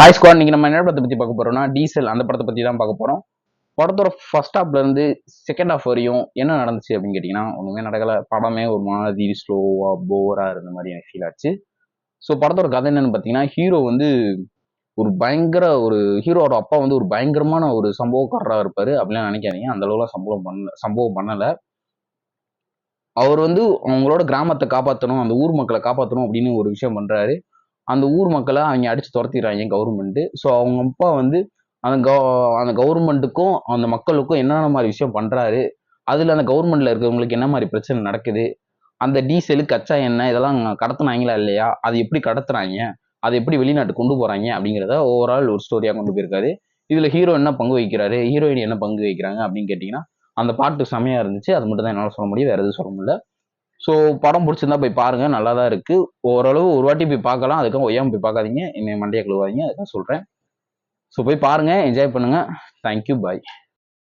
Hi squad, இன்னைக்கு நம்ம என்ன படத்தை பத்தி பார்க்க போறோம்னா டீசல் அந்த படத்தை பத்தி தான் பார்க்க போறோம். படத்தோட ஃபர்ஸ்ட் ஹாஃப்ல இருந்து செகண்ட் ஹாஃப் வரையும் என்ன நடந்துச்சு அப்படின்னு கேட்டீங்கன்னா ஒண்ணுமே நடக்கல. படமே ஒரு மாதிரி ஸ்லோவா போரா இருந்த மாதிரி எனக்கு ஃபீல் ஆச்சு. ஸோ படத்தோட கதை என்னன்னு பார்த்தீங்கன்னா, ஹீரோ வந்து ஒரு ஹீரோவோட அப்பா வந்து ஒரு பயங்கரமான ஒரு சம்பவக்காரரா இருப்பாரு அப்படிலாம் நினைக்காதீங்க. அந்த அளவுலாம் சம்பவம் பண்ணல. அவர் வந்து அவங்களோட கிராமத்தை காப்பாற்றணும், அந்த ஊர் மக்களை காப்பாற்றணும் அப்படின்னு ஒரு விஷயம் பண்றாரு. அந்த ஊர் மக்களை அவங்க அடிச்சு துரத்திடுறாங்க கவர்மெண்ட். ஸோ அவங்க அப்பா வந்து அந்த கவர்மெண்ட்டுக்கும் அந்த மக்களுக்கும் என்னென்ன மாதிரி விஷயம் பண்றாரு, அதுல அந்த கவர்மெண்ட்ல இருக்கிறவங்களுக்கு என்ன மாதிரி பிரச்சனை நடக்குது, அந்த டீசலு கச்சா எண்ணெய் இதெல்லாம் கடத்துனாங்களா இல்லையா, அது எப்படி கடத்துறாங்க, அதை எப்படி வெளிநாட்டு கொண்டு போறாங்க அப்படிங்கிறத ஓவரால் ஒரு ஸ்டோரியா கொண்டு போயிருக்காரு. இதுல ஹீரோ என்ன பங்கு வகிக்கிறாரு, ஹீரோயின் என்ன பங்கு வகிக்கிறாங்க அப்படின்னு கேட்டீங்கன்னா அந்த பாட்டு செமையா இருந்துச்சு. அது மட்டும் தான் என்னால சொல்ல முடியும், வேற எதுவும் சொல்ல முடியல. ஸோ படம் பிடிச்சிருந்தா போய் பாருங்க, நல்லா தான் இருக்கு. ஓரளவு ஒரு வாட்டி போய் பார்க்கலாம், அதுக்காக ஒய்யாம போய் பார்க்காதீங்க, என்னை மண்டையை கழுவாதீங்க, அதுதான் சொல்றேன். ஸோ போய் பாருங்க, என்ஜாய் பண்ணுங்க. தேங்க்யூ, பாய்.